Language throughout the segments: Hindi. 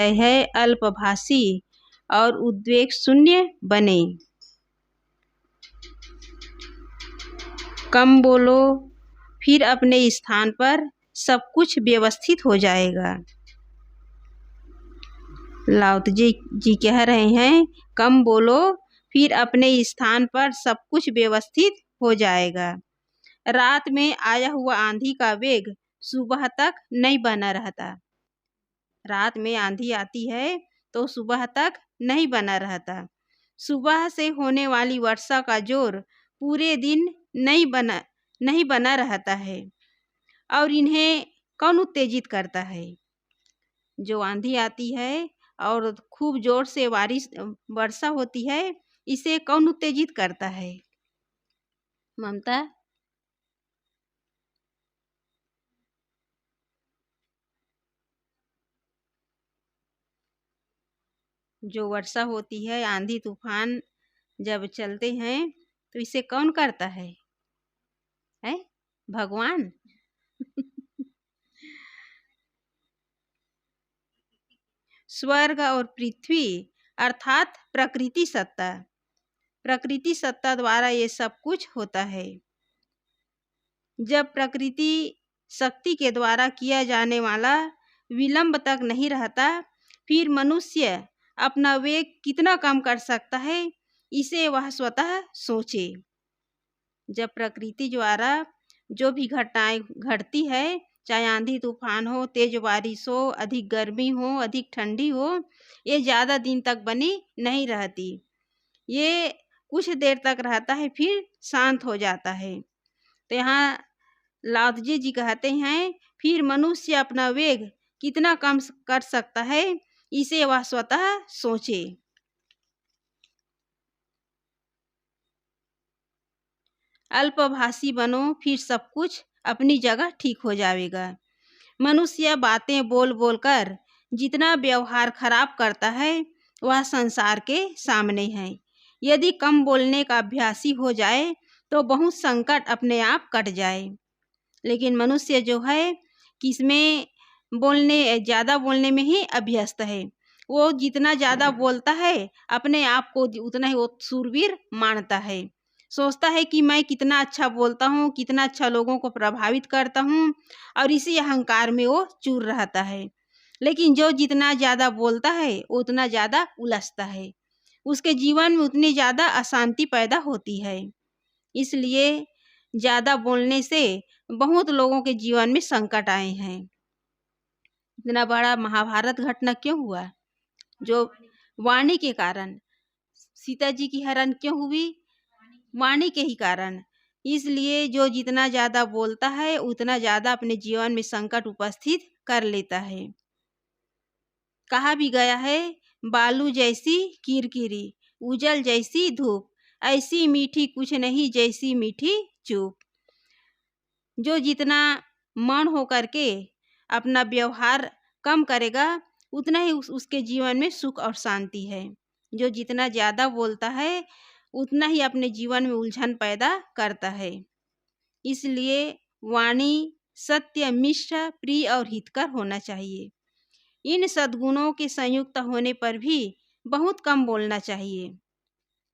है अल्पभाषी और उद्वेग शून्य बने। कम बोलो, फिर अपने स्थान पर सब कुछ व्यवस्थित हो जाएगा। लाओ जी कह रहे हैं, कम बोलो फिर अपने स्थान पर सब कुछ व्यवस्थित हो जाएगा। रात में आया हुआ आंधी का वेग सुबह तक नहीं बना रहता। रात में आंधी आती है तो सुबह तक नहीं बना रहता। सुबह से होने वाली वर्षा का जोर पूरे दिन नहीं बना रहता है। और इन्हें कौन उत्तेजित करता है? जो आंधी आती है और खूब जोर से वर्षा होती है, इसे कौन उत्तेजित करता है? ममता? जो वर्षा होती है, आंधी तूफान जब चलते हैं तो इसे कौन करता है? भगवान? स्वर्ग और पृथ्वी अर्थात प्रकृति सत्ता द्वारा ये सब कुछ होता है। जब प्रकृति शक्ति के द्वारा किया जाने वाला विलंब तक नहीं रहता, फिर मनुष्य अपना वेग कितना कम कर सकता है, इसे वह स्वतः सोचे। जब प्रकृति द्वारा जो भी घटनाएं घटती है, चाहे आंधी तूफान हो, तेज बारिश हो, अधिक गर्मी हो, अधिक ठंडी हो, ये ज़्यादा दिन तक बनी नहीं रहती। ये कुछ देर तक रहता है, फिर शांत हो जाता है। तो यहाँ लाओत्जे जी कहते हैं, फिर मनुष्य अपना वेग कितना कम कर सकता है, इसे वह स्वतः सोचे। अल्पभाषी बनो, फिर सब कुछ अपनी जगह ठीक हो जाएगा। मनुष्य बातें बोल बोल कर जितना व्यवहार खराब करता है, वह संसार के सामने है। यदि कम बोलने का अभ्यासी हो जाए तो बहुत संकट अपने आप कट जाए। लेकिन मनुष्य जो है, किसमें ज़्यादा बोलने में ही अभ्यस्त है। वो जितना ज़्यादा बोलता है, अपने आप को उतना ही वो शूरवीर मानता है। सोचता है कि मैं कितना अच्छा बोलता हूँ, कितना अच्छा लोगों को प्रभावित करता हूँ, और इसी अहंकार में वो चूर रहता है। लेकिन जो जितना ज़्यादा बोलता है, उतना ज़्यादा उलझता है। उसके जीवन में उतनी ज़्यादा अशांति पैदा होती है। इसलिए ज़्यादा बोलने से बहुत लोगों के जीवन में संकट आए हैं। इतना बड़ा महाभारत घटना क्यों हुआ? जो वाणी के कारण। सीता जी की हरण क्यों हुई? वाणी के ही कारण। इसलिए जो जितना ज़्यादा बोलता है, उतना ज़्यादा अपने जीवन में संकट उपस्थित कर लेता है। कहा भी गया है, बालू जैसी किरकिरी, उजल जैसी धूप, ऐसी मीठी कुछ नहीं जैसी मीठी चुप। जो जितना मौन होकर के अपना व्यवहार कम करेगा, उतना ही उसके जीवन में सुख और शांति है। जो जितना ज़्यादा बोलता है, उतना ही अपने जीवन में उलझन पैदा करता है। इसलिए वाणी सत्य, मिष्ठ, प्रिय और हितकर होना चाहिए। इन सद्गुणों के संयुक्त होने पर भी बहुत कम बोलना चाहिए।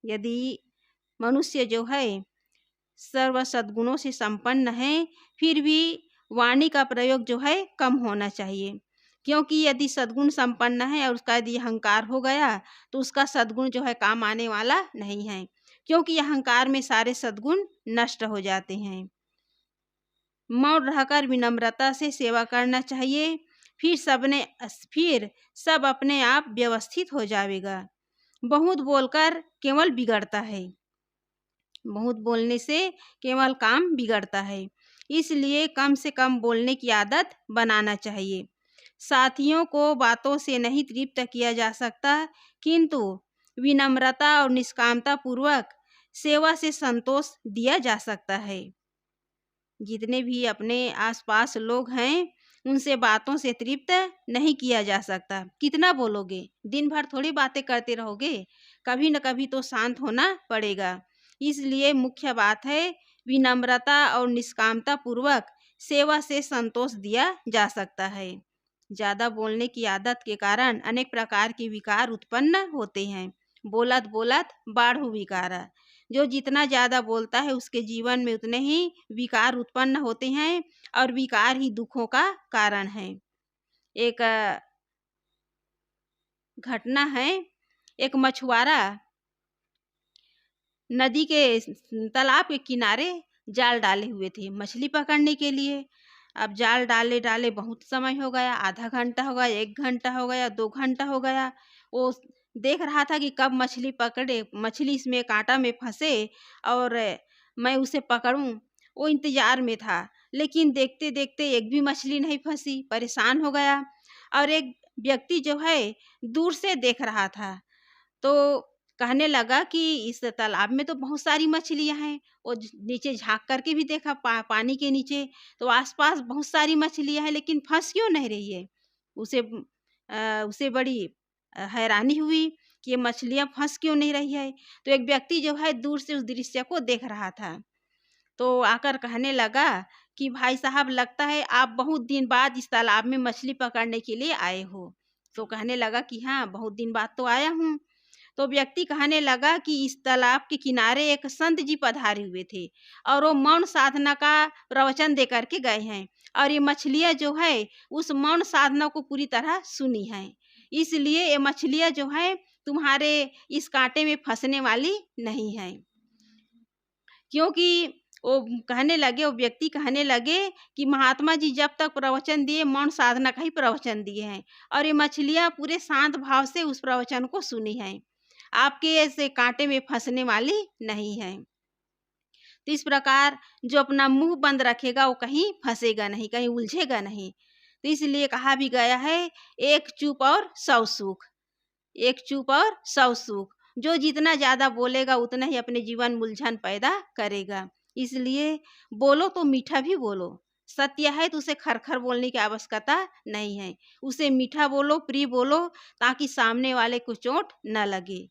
यदि मनुष्य जो है सर्व सद्गुणों से संपन्न है, फिर भी वाणी का प्रयोग जो है कम होना चाहिए। क्योंकि यदि सद्गुण संपन्न है और उसका यदि अहंकार हो गया, तो उसका सद्गुण जो है काम आने वाला नहीं है। क्योंकि अहंकार में सारे सद्गुण नष्ट हो जाते हैं। मौन रहकर विनम्रता से सेवा करना चाहिए, फिर सब अपने आप व्यवस्थित हो जाएगा। बहुत बोलकर केवल बिगड़ता है। बहुत बोलने से केवल काम बिगड़ता है। इसलिए कम से कम बोलने की आदत बनाना चाहिए। साथियों को बातों से नहीं तृप्त किया जा सकता, किंतु विनम्रता और निष्कामता पूर्वक सेवा से संतोष दिया जा सकता है। जितने भी अपने आसपास लोग हैं, उनसे बातों से तृप्त नहीं किया जा सकता। कितना बोलोगे? दिन भर थोड़ी बातें करते रहोगे, कभी न कभी तो शांत होना पड़ेगा। इसलिए मुख्य बात है, विनम्रता और निष्कामता पूर्वक सेवा से संतोष दिया जा सकता है। ज़्यादा बोलने की आदत के कारण अनेक प्रकार के विकार उत्पन्न होते हैं। बोलत बोलत बाढ़ु विकार। जो जितना ज़्यादा बोलता है उसके जीवन में उतने ही विकार उत्पन्न होते हैं और विकार ही दुखों का कारण है। एक घटना है, एक मछुआरा नदी के तालाब के किनारे जाल डाले हुए थे मछली पकड़ने के लिए। अब जाल डाले डाले बहुत समय हो गया, आधा घंटा हो गया, 1 घंटा हो गया, 2 घंटा हो गया। वो देख रहा था कि कब मछली पकड़े, मछली इसमें कांटा में फंसे और मैं उसे पकड़ूं। वो इंतजार में था, लेकिन देखते देखते एक भी मछली नहीं फंसी। परेशान हो गया और एक व्यक्ति जो है दूर से देख रहा था, तो कहने लगा कि इस तालाब में तो बहुत सारी मछलियां हैं। वो नीचे झांक करके भी देखा पानी के नीचे, तो आसपास बहुत सारी मछलियां हैं, लेकिन फंस क्यों नहीं रही है। उसे बड़ी हैरानी हुई कि ये मछलियां फंस क्यों नहीं रही है। तो एक व्यक्ति जो है दूर से उस दृश्य को देख रहा था, तो आकर कहने लगा कि भाई साहब, लगता है आप बहुत दिन बाद इस तालाब में मछली पकड़ने के लिए आए हो। तो कहने लगा कि हाँ, बहुत दिन बाद तो आया हूँ। तो व्यक्ति कहने लगा कि इस तालाब के किनारे एक संत जी पधारे हुए थे और वो मौन साधना का प्रवचन दे करके गए हैं, और ये मछलियाँ जो है उस मौन साधना को पूरी तरह सुनी हैं। इसलिए ये मछलियाँ जो है तुम्हारे इस कांटे में फंसने वाली नहीं है। क्योंकि वो व्यक्ति कहने लगे कि महात्मा जी जब तक प्रवचन दिए मौन साधना का ही प्रवचन दिए हैं, और ये मछलियाँ पूरे शांत भाव से उस प्रवचन को सुनी हैं, आपके ऐसे कांटे में फंसने वाली नहीं है। तो इस प्रकार जो अपना मुंह बंद रखेगा वो कहीं फंसेगा नहीं, कहीं उलझेगा नहीं। तो इसलिए कहा भी गया है, एक चुप और 100 सुख। एक चुप और 100 सुख। जो जितना ज़्यादा बोलेगा उतना ही अपने जीवन में उलझन पैदा करेगा। इसलिए बोलो तो मीठा भी बोलो। सत्य है तो उसे खर-खर बोलने की आवश्यकता नहीं है। उसे मीठा बोलो, प्रिय बोलो, ताकि सामने वाले को चोट न लगे।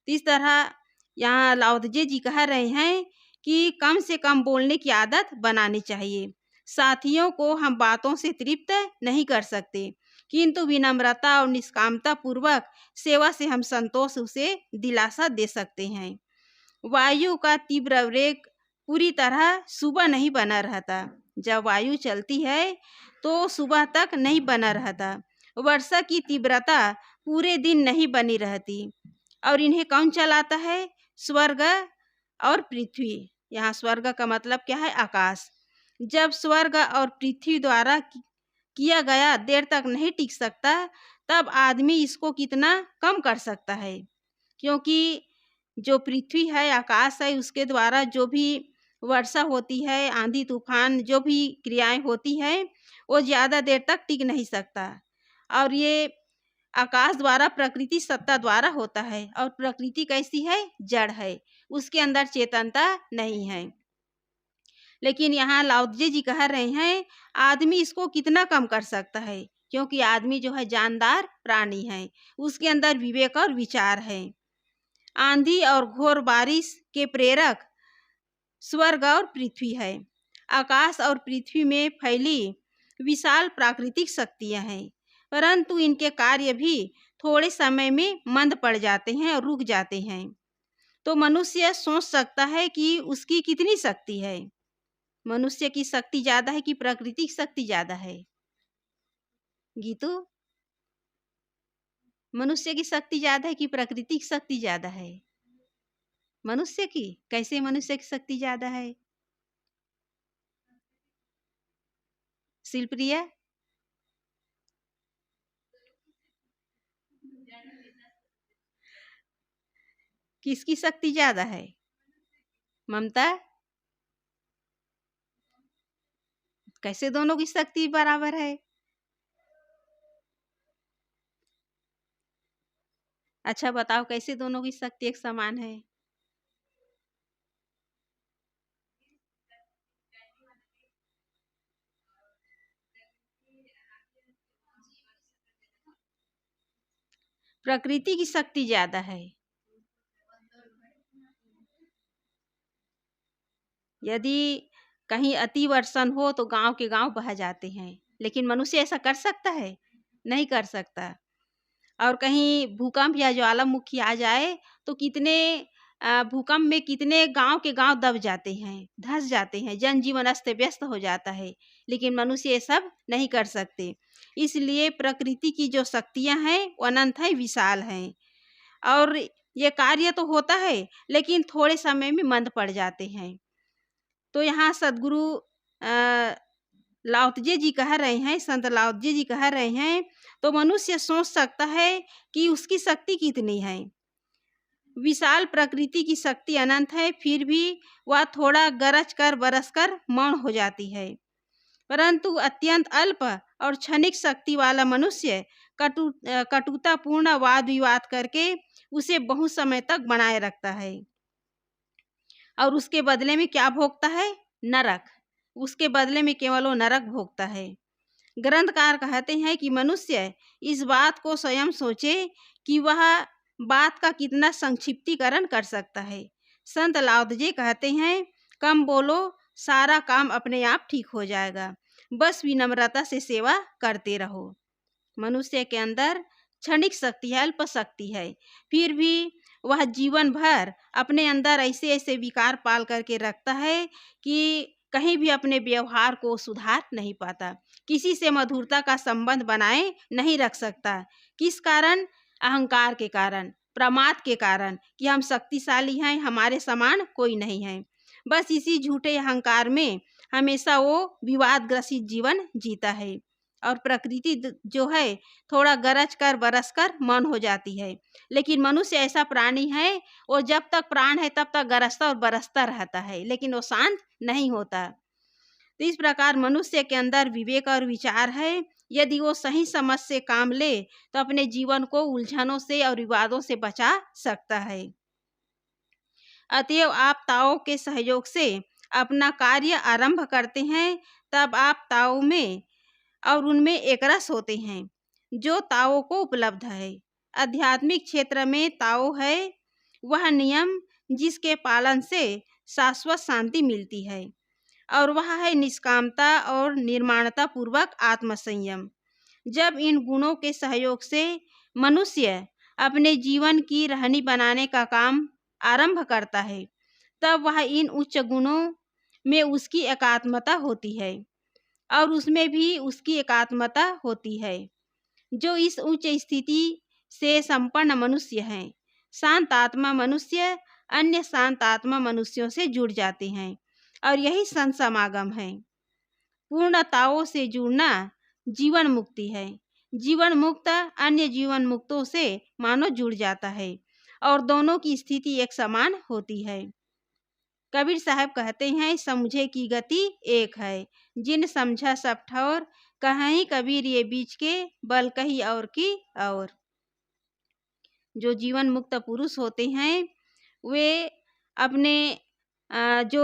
इस तरह यहाँ लाओत्जे जी कह रहे हैं कि कम से कम बोलने की आदत बनानी चाहिए। साथियों को हम बातों से तृप्त नहीं कर सकते, किंतु विनम्रता और निष्कामता पूर्वक सेवा से हम संतोष उसे दिलासा दे सकते हैं। वायु का तीव्र वेग पूरी तरह सुबह नहीं बना रहता। जब वायु चलती है तो सुबह तक नहीं बना रहता। वर्षा की तीव्रता पूरे दिन नहीं बनी रहती। और इन्हें कौन चलाता है? स्वर्ग और पृथ्वी। यहाँ स्वर्ग का मतलब क्या है? आकाश। जब स्वर्ग और पृथ्वी द्वारा किया गया देर तक नहीं टिक सकता, तब आदमी इसको कितना कम कर सकता है। क्योंकि जो पृथ्वी है, आकाश है, उसके द्वारा जो भी वर्षा होती है, आंधी तूफान जो भी क्रियाएं होती है, वो ज़्यादा देर तक टिक नहीं सकता। और ये आकाश द्वारा, प्रकृति सत्ता द्वारा होता है। और प्रकृति कैसी है? जड़ है, उसके अंदर चेतनता नहीं है। लेकिन यहाँ लाओत्जे जी कह रहे हैं, आदमी इसको कितना कम कर सकता है, क्योंकि आदमी जो है जानदार प्राणी है, उसके अंदर विवेक और विचार है। आंधी और घोर बारिश के प्रेरक स्वर्ग और पृथ्वी है। आकाश और पृथ्वी में फैली विशाल प्राकृतिक शक्तियां हैं, परंतु इनके कार्य भी थोड़े समय में मंद पड़ जाते हैं और रुक जाते हैं। तो मनुष्य सोच सकता है कि उसकी कितनी शक्ति है। मनुष्य की शक्ति ज्यादा है कि प्राकृतिक शक्ति ज्यादा है? गीतू, मनुष्य की शक्ति ज्यादा है कि प्राकृतिक शक्ति ज्यादा है? मनुष्य की। कैसे मनुष्य की शक्ति ज्यादा है? शिल्प्रिया, किसकी शक्ति ज्यादा है? ममता, कैसे दोनों की शक्ति बराबर है? अच्छा बताओ, कैसे दोनों की शक्ति एक समान है? प्रकृति की शक्ति ज्यादा है। यदि कहीं अति वर्षण हो तो गांव के गांव बह जाते हैं, लेकिन मनुष्य ऐसा कर सकता है? नहीं कर सकता। और कहीं भूकंप या ज्वालामुखी आ जाए तो कितने भूकंप में कितने गांव के गांव दब जाते हैं, धंस जाते हैं, जनजीवन अस्त व्यस्त हो जाता है। लेकिन मनुष्य ये सब नहीं कर सकते। इसलिए प्रकृति की जो शक्तियां हैं वो अनंत है, विशाल हैं। और ये कार्य तो होता है लेकिन थोड़े समय में मंद पड़ जाते हैं। तो यहाँ सदगुरु लाओत्जे जी कह रहे हैं, संत लाओत्जे जी कह रहे हैं, तो मनुष्य सोच सकता है कि उसकी शक्ति कितनी है। विशाल प्रकृति की शक्ति अनंत है, फिर भी वह थोड़ा गरज कर बरस कर मौन हो जाती है। परंतु अत्यंत अल्प और क्षणिक शक्ति वाला मनुष्य कटुतापूर्ण वाद विवाद करके उसे बहुत समय तक बनाए रखता है। और उसके बदले में क्या भोगता है? नरक। उसके बदले में केवल वो नरक भोगता है। ग्रंथकार कहते हैं कि मनुष्य इस बात को स्वयं सोचे कि वह बात का कितना संक्षिप्तीकरण कर सकता है। संत लाओत्जे कहते हैं, कम बोलो, सारा काम अपने आप ठीक हो जाएगा, बस विनम्रता से सेवा करते रहो। मनुष्य के अंदर क्षणिक शक्ति है, अल्प शक्ति है, फिर भी वह जीवन भर अपने अंदर ऐसे ऐसे विकार पाल करके रखता है कि कहीं भी अपने व्यवहार को सुधार नहीं पाता, किसी से मधुरता का संबंध बनाए नहीं रख सकता। किस कारण? अहंकार के कारण, प्रमाद के कारण कि हम शक्तिशाली हैं, हमारे समान कोई नहीं है। बस इसी झूठे अहंकार में हमेशा वो विवादग्रसित जीवन जीता है। और प्रकृति जो है थोड़ा गरज कर बरस कर मौन हो जाती है। लेकिन मनुष्य ऐसा प्राणी है, वो जब तक प्राण है तब तक गरजता और बरसता रहता है, लेकिन वो शांत नहीं होता। तो इस प्रकार मनुष्य के अंदर विवेक और विचार है। यदि वो सही समझ से काम ले तो अपने जीवन को उलझनों से और विवादों से बचा सकता है। अतएव आप ताओ के सहयोग से अपना कार्य आरंभ करते हैं, तब आप ताओ में और उनमें एक रस होते हैं जो ताओ को उपलब्ध है। आध्यात्मिक क्षेत्र में ताओ है वह नियम जिसके पालन से शाश्वत शांति मिलती है, और वह है निष्कामता और निर्माणता पूर्वक आत्मसंयम। जब इन गुणों के सहयोग से मनुष्य अपने जीवन की रहनी बनाने का काम आरंभ करता है, तब वह इन उच्च गुणों में उसकी एकात्मता होती है, और उसमें भी उसकी एकात्मता होती है। जो इस उच्च स्थिति से संपन्न मनुष्य हैं, शांत आत्मा मनुष्य अन्य शांत आत्मा मनुष्यों से जुड़ जाते हैं, और यही संत समागम है। पूर्णताओं से जुड़ना जीवन मुक्ति है। जीवन मुक्त अन्य जीवन मुक्तों से मानो जुड़ जाता है, और दोनों की स्थिति एक समान होती है। कबीर साहब कहते हैं, समझे की गति एक है, जिन समझा सब ठौर, कहीं कबीर ये बीच के, बल कही और की और। जो जीवन मुक्त पुरुष होते हैं वे अपने जो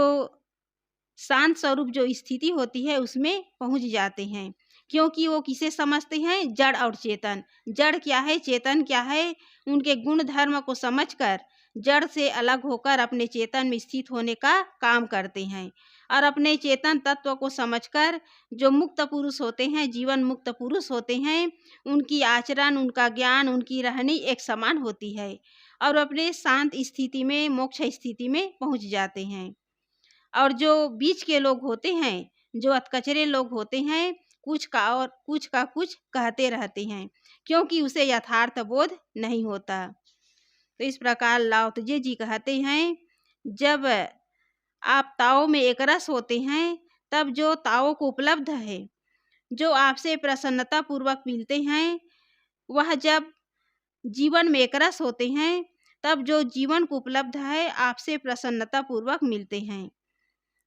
शांत स्वरूप जो स्थिति होती है उसमें पहुंच जाते हैं, क्योंकि वो किसे समझते हैं? जड़ और चेतन। जड़ क्या है, चेतन क्या है, उनके गुण धर्म को समझकर जड़ से अलग होकर अपने चेतन में स्थित होने का काम करते हैं। और अपने चेतन तत्व को समझकर जो मुक्त पुरुष होते हैं, जीवन मुक्त पुरुष होते हैं, उनकी आचरण, उनका ज्ञान, उनकी रहनी एक समान होती है, और अपने शांत स्थिति में, मोक्ष स्थिति में पहुंच जाते हैं। और जो बीच के लोग होते हैं, जो अतकचरे लोग होते हैं, कुछ का और कुछ का कुछ कहते रहते हैं, क्योंकि उसे यथार्थ बोध नहीं होता। तो इस प्रकार लाओत्जे जी कहते हैं, जब आप ताओ में एक रस होते हैं, तब जो ताओ को उपलब्ध है, जो आपसे प्रसन्नता पूर्वक मिलते हैं, वह जब जीवन में एक रस होते हैं, तब जो जीवन को उपलब्ध है आपसे प्रसन्नता पूर्वक मिलते हैं।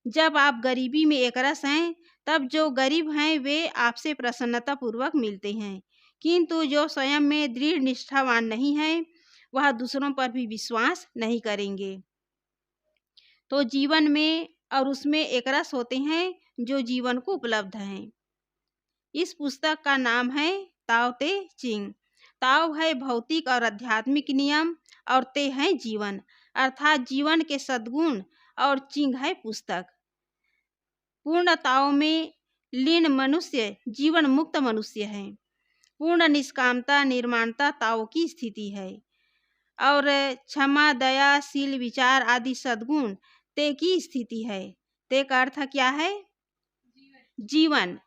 जब आप गरीबी में एक रस हैं, तब जो गरीब हैं वे आपसे प्रसन्नता पूर्वक मिलते हैं, किंतु जो स्वयं में दृढ़ निष्ठावान नहीं है, वह दूसरों पर भी विश्वास नहीं करेंगे। तो जीवन में और उसमें एक रस होते हैं जो जीवन को उपलब्ध हैं। इस पुस्तक का नाम है ताओ ते चिंग। ताओ है भौतिक और आध्यात्मिक नियम, और ते है जीवन, अर्थात जीवन के सद्गुण, और चिंग है पुस्तक। पूर्णताओं में लीन मनुष्य जीवन मुक्त मनुष्य है। पूर्ण निष्कामता निर्माणता ताओ की स्थिति है। और क्षमा, दया, शील, विचार आदि सद्गुण ते की स्थिति है। ते का अर्थ क्या है? जीवन।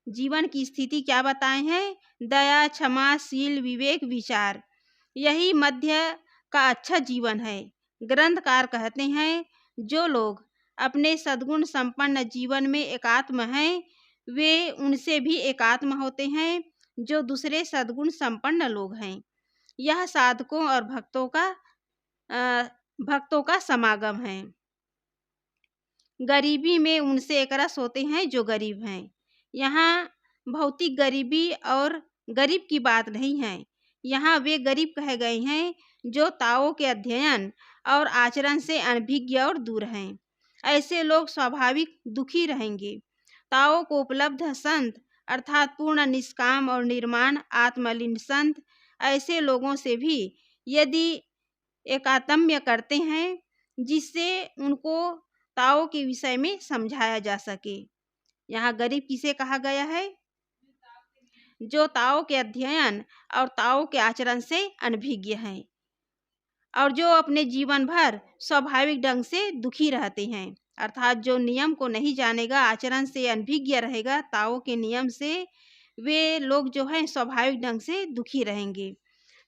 जीवन की स्थिति क्या बताए हैं? दया, क्षमा, शील, विवेक, विचार, यही मध्य का अच्छा जीवन है। ग्रंथकार कहते हैं जो लोग अपने सद्गुण संपन्न जीवन में एकात्म हैं, वे उनसे भी एकात्म होते हैं जो दूसरे सद्गुण संपन्न लोग हैं। यह साधकों और भक्तों का समागम है। गरीबी में उनसे एक रस होते हैं जो गरीब हैं। यहाँ भौतिक गरीबी और गरीब की बात नहीं है। यहाँ वे गरीब कहे गए हैं जो ताओ के अध्ययन और आचरण से अनभिज्ञ और दूर हैं। ऐसे लोग स्वाभाविक दुखी रहेंगे। ताओ को उपलब्ध संत अर्थात पूर्ण निष्काम और निर्माण आत्मलीन संत ऐसे लोगों से भी यदि एकात्म्य करते हैं जिससे उनको ताओ के विषय में समझाया जा सके। यहाँ गरीब किसे कहा गया है? जो ताओ के अध्ययन और ताओ के आचरण से अनभिज्ञ हैं और जो अपने जीवन भर स्वाभाविक ढंग से दुखी रहते हैं। अर्थात जो नियम को नहीं जानेगा, आचरण से अनभिज्ञ रहेगा ताओ के नियम से, वे लोग जो हैं स्वाभाविक ढंग से दुखी रहेंगे।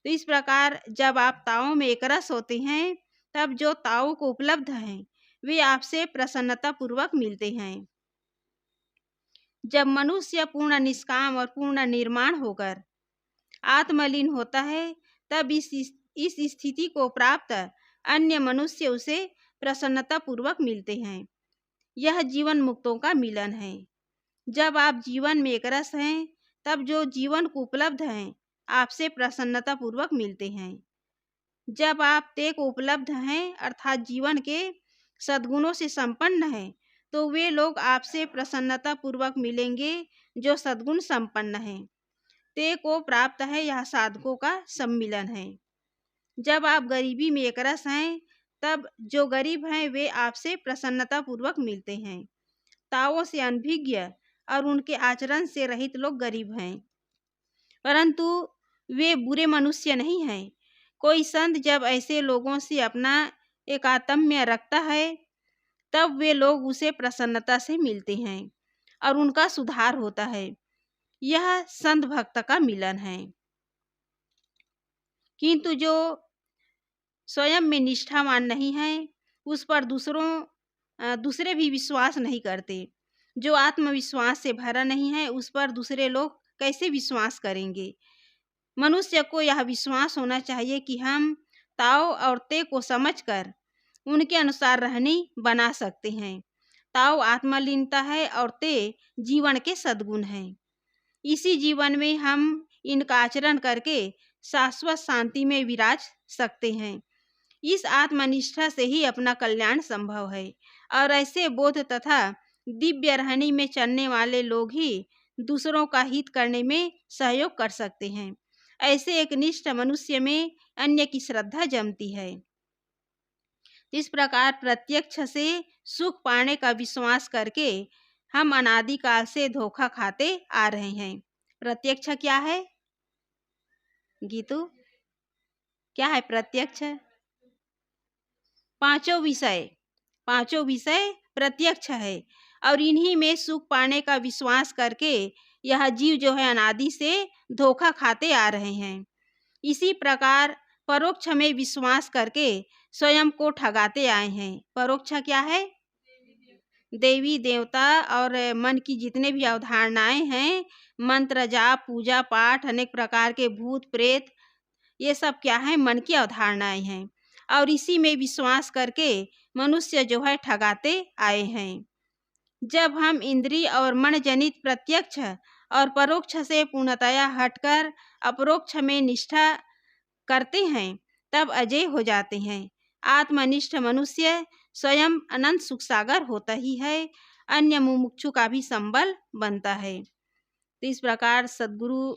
तो इस प्रकार जब आप ताओ में एकरस होते हैं तब जो ताओ को उपलब्ध हैं वे आपसे प्रसन्नता पूर्वक मिलते हैं। जब मनुष्य पूर्ण निष्काम और पूर्ण निर्माण होकर आत्मलीन होता है तब इस स्थिति को प्राप्त अन्य मनुष्य उसे प्रसन्नता पूर्वक मिलते हैं। यह जीवन मुक्तों का मिलन है। जब आप जीवन में एकरस हैं तब जो जीवन को उपलब्ध हैं आपसे प्रसन्नता पूर्वक मिलते हैं। जब आप ते को उपलब्ध हैं अर्थात जीवन के सद्गुणों से संपन्न हैं तो वे लोग आपसे प्रसन्नता पूर्वक मिलेंगे जो सद्गुण संपन्न हैं। ते को प्राप्त है यह साधकों का सम्मिलन है। जब आप गरीबी में एकरस हैं तब जो गरीब हैं वे आपसे प्रसन्नता पूर्वक मिलते हैं। ताओ से अनभिज्ञ और उनके आचरण से रहित लोग गरीब हैं, परंतु वे बुरे मनुष्य नहीं हैं। कोई संत जब ऐसे लोगों से अपना एकात्म्य रखता है तब वे लोग उसे प्रसन्नता से मिलते हैं और उनका सुधार होता है। यह संत भक्त का मिलन है। किंतु जो स्वयं में निष्ठावान नहीं है, उस पर दूसरे भी विश्वास नहीं करते। जो आत्मविश्वास से भरा नहीं है उस पर दूसरे लोग कैसे विश्वास करेंगे? मनुष्य को यह विश्वास होना चाहिए कि हम ताओ और ते को समझकर उनके अनुसार रहनी बना सकते हैं। ताओ आत्मलीनता है और ते जीवन के सद्गुण हैं। इसी जीवन में हम इनका आचरण करके शाश्वत शांति में विराज सकते हैं। इस आत्मनिष्ठा से ही अपना कल्याण संभव है और ऐसे बोध तथा दिव्य रहनी में चलने वाले लोग ही दूसरों का हित करने में सहयोग कर सकते हैं। ऐसे एक निष्ठ मनुष्य में अन्य की श्रद्धा जमती है। इस प्रकार प्रत्यक्ष से सुख पाने का विश्वास करके हम अनादिकाल से धोखा खाते आ रहे हैं। प्रत्यक्ष क्या है गीतू? क्या है प्रत्यक्ष? पांचों विषय प्रत्यक्ष है और इन्हीं में सुख पाने का विश्वास करके यह जीव जो है अनादि से धोखा खाते आ रहे हैं। इसी प्रकार परोक्ष में विश्वास करके स्वयं को ठगाते आए हैं। परोक्ष क्या है? देवी देवता और मन की जितने भी अवधारणाएं हैं, मंत्र जाप पूजा पाठ अनेक प्रकार के भूत प्रेत, ये सब क्या है? मन की अवधारणाएं हैं और इसी में विश्वास करके मनुष्य जो है ठगाते आए हैं। जब हम इंद्रिय और मन जनित प्रत्यक्ष और परोक्ष से पूर्णतया हटकर अपरोक्ष में निष्ठा करते हैं तब अजय हो जाते हैं। आत्मनिष्ठ मनुष्य स्वयं अनंत सुख सागर होता ही है, अन्य मुमुक्षु का भी संबल बनता है। तो इस प्रकार सद्गुरु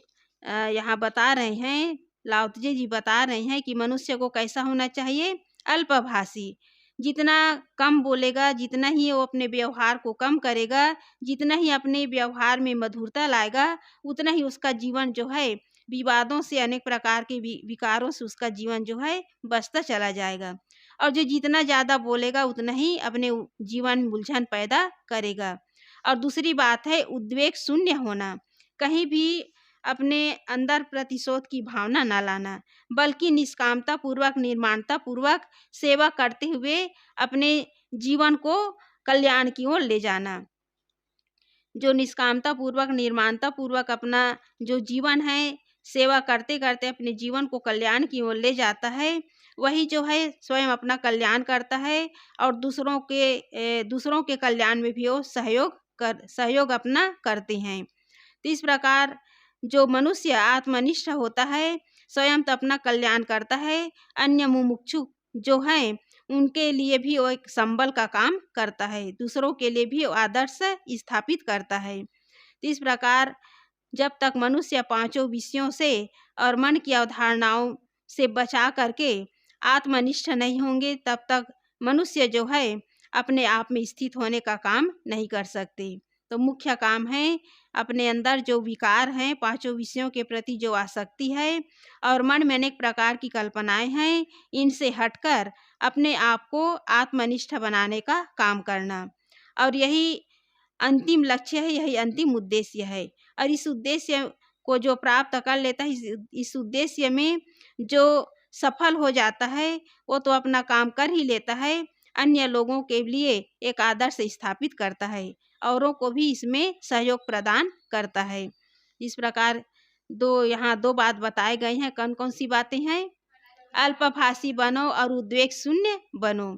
यहाँ बता रहे हैं, लाओ त्से जी बता रहे हैं कि मनुष्य को कैसा होना चाहिए? अल्पभाषी। जितना कम बोलेगा, जितना ही वो अपने व्यवहार को कम करेगा, जितना ही अपने व्यवहार में मधुरता लाएगा, उतना ही उसका जीवन जो है विवादों से, अनेक प्रकार के विकारों से उसका जीवन जो है बचता चला जाएगा। और जो जितना ज़्यादा बोलेगा उतना ही अपने जीवन में उलझन पैदा करेगा। और दूसरी बात है उद्वेग शून्य होना। कहीं भी अपने अंदर प्रतिशोध की भावना ना लाना, बल्कि निष्कामता पूर्वक, निर्माणता पूर्वक सेवा करते हुए अपने जीवन को कल्याण की ओर ले जाना। जो निष्कामता पूर्वक, निर्माणता पूर्वक अपना जो जीवन है सेवा करते करते अपने जीवन को कल्याण की ओर ले जाता है, वही जो है स्वयं अपना कल्याण करता है और दूसरों के कल्याण में भी वो सहयोग अपना करते हैं। तो इस प्रकार जो मनुष्य आत्मनिष्ठ होता है, स्वयं तो अपना कल्याण करता है, अन्य मुमुक्षु जो हैं उनके लिए भी वो एक संबल का काम करता है, दूसरों के लिए भी वो आदर्श स्थापित करता है। तो इस प्रकार जब तक मनुष्य पांचों विषयों से और मन की अवधारणाओं से बचा करके आत्मनिष्ठ नहीं होंगे, तब तक मनुष्य जो है अपने आप में स्थित होने का काम नहीं कर सकते। तो मुख्य काम है अपने अंदर जो विकार हैं, पांचों विषयों के प्रति जो आसक्ति है और मन में अनेक प्रकार की कल्पनाएं हैं, इनसे हटकर अपने आप को आत्मनिष्ठ बनाने का काम करना। और यही अंतिम लक्ष्य है, यही अंतिम उद्देश्य है। और इस उद्देश्य को जो प्राप्त कर लेता है, इस उद्देश्य में जो सफल हो जाता है, वो तो अपना काम कर ही लेता है, अन्य लोगों के लिए एक आदर्श स्थापित करता है, औरों को भी इसमें सहयोग प्रदान करता है। इस प्रकार यहाँ दो बात बताए गए हैं। कौन कौन सी बातें हैं? अल्पभाषी बनो और उद्वेग शून्य बनो।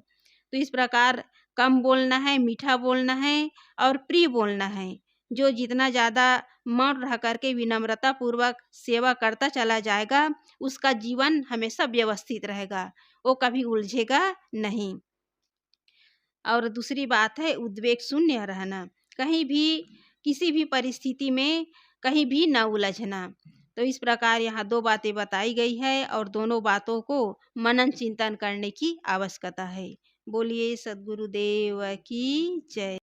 तो इस प्रकार कम बोलना है, मीठा बोलना है और प्रिय बोलना है। जो जितना ज़्यादा मौन रह करके विनम्रता पूर्वक सेवा करता चला जाएगा, उसका जीवन हमेशा व्यवस्थित रहेगा, वो कभी उलझेगा नहीं। और दूसरी बात है उद्वेग शून्य रहना, कहीं भी किसी भी परिस्थिति में कहीं भी न उलझना। तो इस प्रकार यहाँ दो बातें बताई गई है और दोनों बातों को मनन चिंतन करने की आवश्यकता है। बोलिए सद्गुरुदेव की जय।